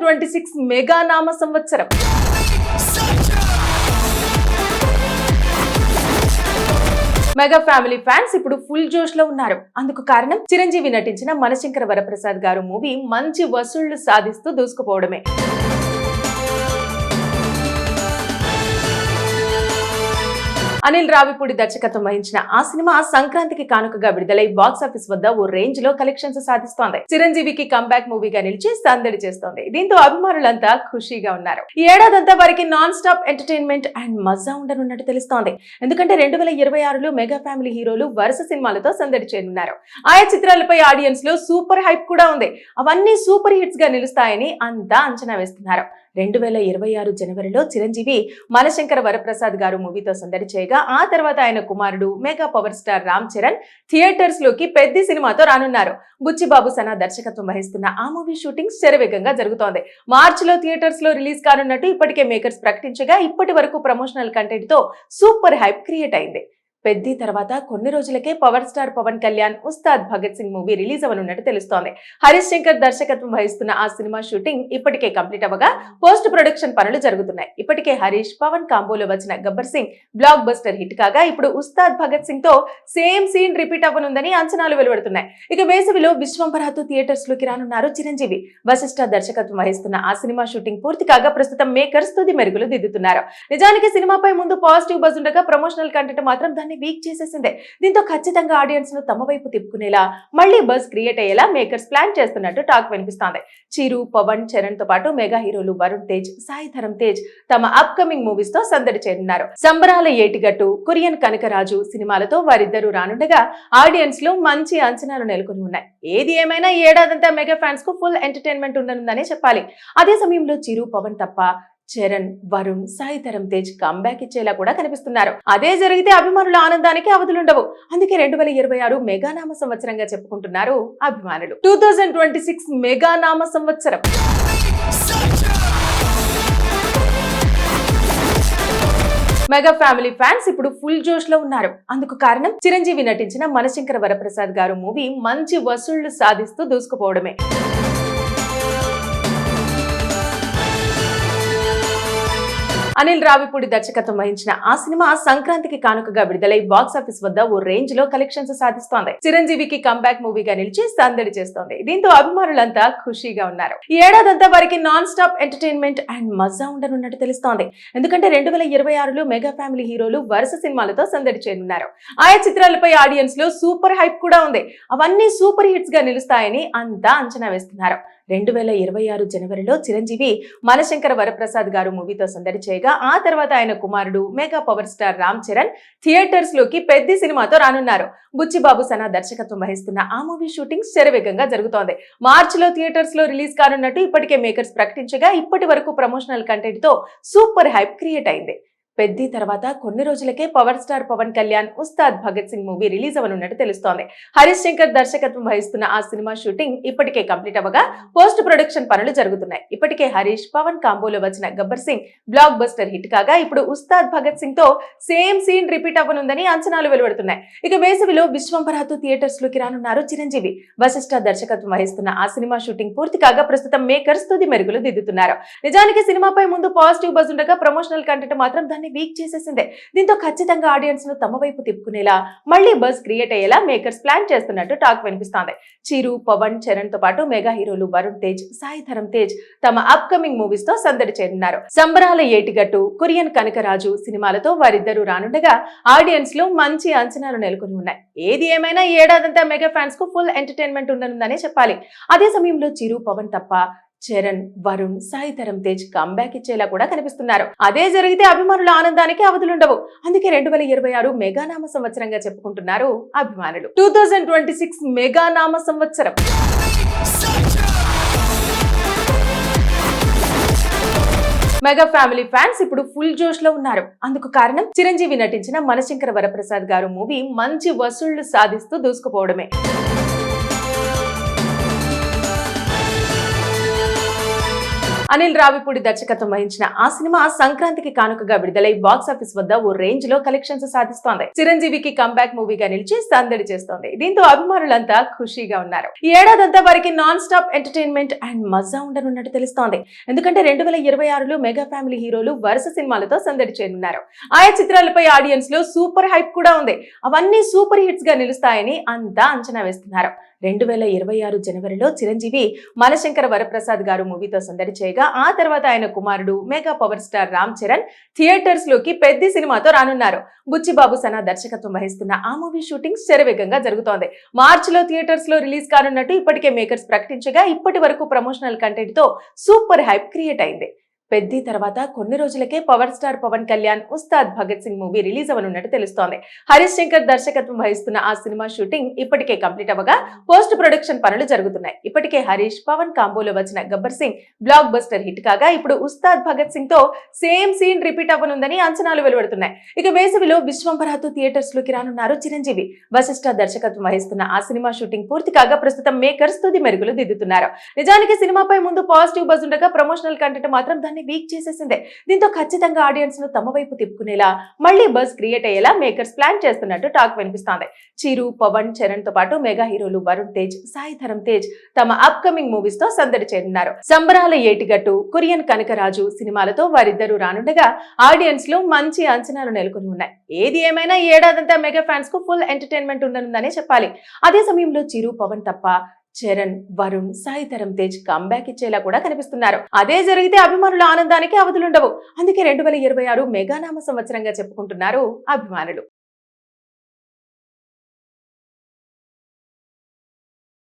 2026 mega నామ సంవత్సరం. Mega family fans ఇప్పుడు ఫుల్ జోష్ లో ఉన్నారు. అందుకు కారణం చిరంజీవి నటించిన మనశంకర వరప్రసాద్ గారు మూవీ మంచి వసూళ్లు సాధిస్తూ దూసుకుపోవడమే. అనిల్ రావిపూడి దర్శకత్వం వహించిన ఆ సినిమా సంక్రాంతికి కానుకగా విడుదలై బాక్సాఫీస్ వద్ద ఓ రేంజ్ లో కలెక్షన్స్ సాధిస్తోంది. చిరంజీవికి కంబ్యాక్ మూవీగా నిలిచి సందడి చేస్తోంది. దీంతో అభిమానులంతా ఖుషీగా ఉన్నారు. ఈ ఏడాదంతా వారికి నాన్ స్టాప్ ఎంటర్టైన్మెంట్ అండ్ మజా ఉండనున్నట్టు తెలుస్తోంది. ఎందుకంటే 2026లో మెగా ఫ్యామిలీ హీరోలు వరుస సినిమాలతో సందడి చేయనున్నారు. ఆయా చిత్రాలపై ఆడియన్స్ లో సూపర్ హైప్ కూడా ఉంది. అవన్నీ సూపర్ హిట్స్ గా నిలుస్తాయని అంతా అంచనా వేస్తున్నారు. 2026 జనవరిలో చిరంజీవి మనశంకర వరప్రసాద్ గారు మూవీతో సందడి చేయగా, ఆ తర్వాత ఆయన కుమారుడు mega power star Ram Charan theatres లోకి పెద్ద సినిమాతో రానున్నారు. బుచ్చిబాబు సనా దర్శకత్వం వహిస్తున్న ఆ మూవీ షూటింగ్ శరవేగంగా జరుగుతోంది. మార్చిలో థియేటర్స్ లో రిలీజ్ కానున్నట్టు ఇప్పటికే మేకర్స్ ప్రకటించగా, ఇప్పటి వరకు ప్రమోషనల్ కంటెంట్ తో సూపర్ హైప్ క్రియేట్ అయింది. పెద్ది తర్వాత కొన్ని రోజులకే power star Pawan Kalyan Ustaad Bhagat Singh movie release అవనున్నట్టు తెలుస్తోంది. హరీష్ శంకర్ దర్శకత్వం వహిస్తున్న ఆ సినిమా షూటింగ్ ఇప్పటికే కంప్లీట్ అవ్వగా పోస్ట్ ప్రొడక్షన్ పనులు జరుగుతున్నాయి. ఇప్పటికే హరీష్ పవన్ కాంబోలో వచ్చిన Gabbar Singh blockbuster hit కాగా, ఇప్పుడు ఉస్తాద్ భగత్ సింగ్ తో సేమ్ సీన్ రిపీట్ అవ్వనుందని అంచనాలు వెలువడుతున్నాయి. ఇక వేసవిలో విశ్వంభరాతో థియేటర్స్ లోకి రానున్నారు చిరంజీవి. వశిష్ఠ దర్శకత్వం వహిస్తున్న ఆ సినిమా షూటింగ్ పూర్తి కాగా ప్రస్తుతం మేకర్స్ తుది మెరుగులు దిద్దుతున్నారు. నిజానికి సినిమాపై ముందు పాజిటివ్ బజ్ ఉండగా ప్రమోషనల్ కంటెంట్ మాత్రం దాన్ని వీక్ చేసేసిందే. దీంతో ఖచ్చితంగా ఆడియన్స్ ను తమ వైపు తిప్పుకునేలా, మళ్లీ బజ్ క్రియేట్ అయ్యేలా మేకర్స్ ప్లాన్ చేస్తున్నట్టు టాక్ వినిపిస్తోంది. చిరు, పవన్, చరణ్ తో పాటు మెగా హీరోలు వరుణ్ తేజ్, సాయి ధరమ్ తేజ్ తమ అప్ కమింగ్ మూవీస్ తో సందడి చేయనున్నారు. సంబరాల ఏటిగట్టు, కొరియన్ కనకరాజు సినిమాలతో వారిద్దరూ రానుండగా ఆడియన్స్ లో మంచి అంచనాలు నెలకొని ఉన్నాయి. ఏది ఏమైనా ఈ ఏడాదంతా మెగా ఫ్యాన్స్ కు ఫుల్ ఎంటర్టైన్మెంట్ ఉండనుందనే చెప్పాలి. అదే సమయంలో చిరు, పవన్ తప్ప చరణ్, వరుణ్, సాయి ధరమ్ తేజ్ కంబ్యాక్ ఇచ్చేలా కూడా కనిపిస్తున్నారు. అదే జరిగితే అభిమానుల ఆనందానికి అవధులుండవు. అందుకే 2026 మెగా నామ సంవత్సరంగా చెప్పుకుంటున్నారు అభిమానులు. 2026 మెగా నామ సంవత్సరం. మెగా ఫ్యామిలీ ఫ్యాన్స్ ఇప్పుడు ఫుల్ జోష్ లో ఉన్నారు. అందుకు కారణం చిరంజీవి నటించిన మనశంకర వరప్రసాద్ గారు మూవీ మంచి వసూళ్లు సాధిస్తూ దూసుకుపోవడమే. అనిల్ రావిపూడి దర్శకత్వం వహించిన ఆ సినిమా సంక్రాంతికి కానుకగా విడుదలై బాక్సాఫీస్ వద్ద ఓ రేంజ్ లో కలెక్షన్స్ సాధిస్తోంది. చిరంజీవికి కంబ్యాక్ మూవీగా నిలిచి సందడి చేస్తోంది. దీంతో అభిమానులంతా ఖుషీగా ఉన్నారు. ఈ ఏడాదంతా వారికి నాన్ స్టాప్ ఎంటర్టైన్మెంట్ అండ్ మజా ఉండనున్నట్టు తెలుస్తోంది. ఎందుకంటే 2026లో మెగా ఫ్యామిలీ హీరోలు వరుస సినిమాలతో సందడి చేయనున్నారు. ఆయా చిత్రాలపై ఆడియన్స్ లో సూపర్ హైప్ కూడా ఉంది. అవన్నీ సూపర్ హిట్స్ గా నిలుస్తాయని అంతా అంచనా వేస్తున్నారు. 2026 జనవరిలో చిరంజీవి మనశంకర వరప్రసాద్ గారు మూవీతో సందడి చేయగా, ఆ తర్వాత ఆయన కుమారుడు mega power star Ram Charan theatres లోకి పెద్ద సినిమాతో రానున్నారు. బుచ్చిబాబు సనా దర్శకత్వం వహిస్తున్న ఆ మూవీ షూటింగ్ శరవేగంగా జరుగుతోంది. మార్చిలో థియేటర్స్ లో రిలీజ్ కానున్నట్టు ఇప్పటికే మేకర్స్ ప్రకటించగా, ఇప్పటి వరకు ప్రమోషనల్ కంటెంట్ తో సూపర్ హైప్ క్రియేట్ అయింది. పెద్ది తర్వాత కొన్ని రోజులకే power star Pawan Kalyan Ustaad Bhagat Singh movie release అవనున్నట్టు తెలుస్తోంది. హరీష్ శంకర్ దర్శకత్వం వహిస్తున్న ఆ సినిమా షూటింగ్ ఇప్పటికే కంప్లీట్ అవ్వగా పోస్ట్ ప్రొడక్షన్ పనులు జరుగుతున్నాయి. ఇప్పటికే హరీష్ పవన్ కాంబోలో వచ్చిన Gabbar Singh blockbuster hit కాగా, ఇప్పుడు ఉస్తాద్ భగత్ సింగ్ తో సేమ్ సీన్ రిపీట్ అవ్వనుందని అంచనాలు వెలువడుతున్నాయి. ఇక వేసవిలో విశ్వంభరాతో థియేటర్స్ లోకి రానున్నారు చిరంజీవి. వశిష్ఠ దర్శకత్వం వహిస్తున్న ఆ సినిమా షూటింగ్ పూర్తి కాగా ప్రస్తుతం మేకర్స్ తుది మెరుగులు దిద్దుతున్నారు. నిజానికి సినిమాపై ముందు పాజిటివ్ బజ్ ఉండగా ప్రమోషనల్ కంటెంట్ మాత్రం దాన్ని వీక్ చేసేసిందే. దీంతో ఖచ్చితంగా ఆడియన్స్ ను తమ వైపు తిప్పుకునేలా, మళ్లీ బజ్ క్రియేట్ అయ్యేలా మేకర్స్ ప్లాన్ చేస్తున్నట్టు టాక్ వినిపిస్తోంది. చిరు, పవన్, చరణ్ తో పాటు మెగా హీరోలు వరుణ్ తేజ్, సాయి ధరమ్ తేజ్ తమ అప్ కమింగ్ మూవీస్ తో సందడి చేయనున్నారు. సంబరాల ఏటిగట్టు, కొరియన్ కనకరాజు సినిమాలతో వారిద్దరూ రానుండగా ఆడియన్స్ లో మంచి అంచనాలు నెలకొని ఉన్నాయి. ఏది ఏమైనా ఈ ఏడాదంతా మెగా ఫ్యాన్స్ కు ఫుల్ ఎంటర్టైన్మెంట్ ఉండనుందనే చెప్పాలి. అదే సమయంలో చిరు, పవన్ తప్ప చరణ్, వరుణ్, సాయి ధరమ్ తేజ్ కంబ్యాక్ ఇచ్చేలా కూడా కనిపిస్తున్నారు. అదే జరిగితే అభిమానుల ఆనందానికి అవధులుండవు. అందుకే 2026 మెగా నామ సంవత్సరంగా చెప్పుకుంటున్నారు అభిమానులు. 2026 మెగా నామ సంవత్సరం. మెగా ఫ్యామిలీ ఫ్యాన్స్ ఇప్పుడు ఫుల్ జోష్ లో ఉన్నారు. అందుకు కారణం చిరంజీవి నటించిన మనశంకర వరప్రసాద్ గారు మూవీ మంచి వసూళ్లు సాధిస్తూ దూసుకుపోవడమే. అనిల్ రావిపూడి దర్శకత్వం వహించిన ఆ సినిమా సంక్రాంతికి కానుకగా విడుదలై బాక్సాఫీస్ వద్ద ఓ రేంజ్ లో కలెక్షన్స్ సాధిస్తోంది. చిరంజీవికి కంబ్యాక్ మూవీగా నిలిచి సందడి చేస్తోంది. దీంతో అభిమానులంతా ఖుషీగా ఉన్నారు. ఈ ఏడాదంతా వారికి నాన్ స్టాప్ ఎంటర్టైన్మెంట్ అండ్ మజా ఉండనున్నట్టు తెలుస్తోంది. ఎందుకంటే 2026లో మెగా ఫ్యామిలీ హీరోలు వరుస సినిమాలతో సందడి చేయనున్నారు. ఆయా చిత్రాలపై ఆడియన్స్ లో సూపర్ హైప్ కూడా ఉంది. అవన్నీ సూపర్ హిట్స్ గా నిలుస్తాయని అంతా అంచనా వేస్తున్నారు. 2026 జనవరిలో చిరంజీవి మనశంకర వరప్రసాద్ గారు మూవీతో సందడి చేయగా, ఆ తర్వాత ఆయన కుమారుడు mega power star Ram Charan theatres లోకి పెద్ద సినిమాతో రానున్నారు. బుచ్చిబాబు సనా దర్శకత్వం వహిస్తున్న ఆ మూవీ షూటింగ్ శరవేగంగా జరుగుతోంది. మార్చిలో థియేటర్స్ లో రిలీజ్ కానున్నట్టు ఇప్పటికే మేకర్స్ ప్రకటించగా, ఇప్పటి వరకు ప్రమోషనల్ కంటెంట్ తో సూపర్ హైప్ క్రియేట్ అయింది. పెద్ది తర్వాత కొన్ని రోజులకే power star Pawan Kalyan Ustaad Bhagat Singh movie release అవనున్నట్టు తెలుస్తోంది. హరీష్ శంకర్ దర్శకత్వం వహిస్తున్న ఆ సినిమా షూటింగ్ ఇప్పటికే కంప్లీట్ అవ్వగా పోస్ట్ ప్రొడక్షన్ పనులు జరుగుతున్నాయి. ఇప్పటికే హరీష్ పవన్ కాంబోలో వచ్చిన Gabbar Singh blockbuster hit కాగా, ఇప్పుడు ఉస్తాద్ భగత్ సింగ్ తో సేమ్ సీన్ రిపీట్ అవ్వనుందని అంచనాలు వెలువడుతున్నాయి. ఇక వేసవిలో విశ్వంభరతో థియేటర్స్ లోకి రానున్నారు చిరంజీవి. వశిష్ఠ దర్శకత్వం వహిస్తున్న ఆ సినిమా షూటింగ్ పూర్తి కాగా ప్రస్తుతం మేకర్స్ తుది మెరుగులు దిద్దుతున్నారు. నిజానికి సినిమాపై ముందు పాజిటివ్ బజ్ ఉండగా ప్రమోషనల్ కంటెంట్ మాత్రం వీక్ చేసేసిందే. దీంతో ఖచ్చితంగా ఆడియన్స్ ను తమ వైపు తిప్పుకునేలా మళ్లీ బజ్ క్రియేట్ అయ్యేలా మేకర్స్ ప్లాన్ చేస్తున్నట్టు టాక్ వినిపిస్తోంది. చిరు, పవన్, చరణ్ తో పాటు మెగా హీరోలు వరుణ్ తేజ్, సాయి ధరమ్ తేజ్ తమ అప్ కమింగ్ మూవీస్ తో సందడి చేరున్నారు. సంబరాల ఏటిగట్టు, కొరియన్ కనకరాజు సినిమాలతో వారిద్దరూ రానుండగా ఆడియన్స్ లో మంచి అంచనాలు నెలకొని ఉన్నాయి. ఏది ఏమైనా ఈ ఏడాదంతా మెగా ఫ్యాన్స్ కు ఫుల్ ఎంటర్టైన్మెంట్ ఉండనుందనే చెప్పాలి. అదే సమయంలో చిరు, పవన్ తప్ప చరణ్, వరుణ్, సాయి ధరమ్ తేజ్ కంబ్యాక్ ఇచ్చేలా కూడా కనిపిస్తున్నారు. అదే జరిగితే అభిమానుల ఆనందానికి అవధులుండవు. అందుకే 2026 మెగానామ సంవత్సరంగా చెప్పుకుంటున్నారు అభిమానులు.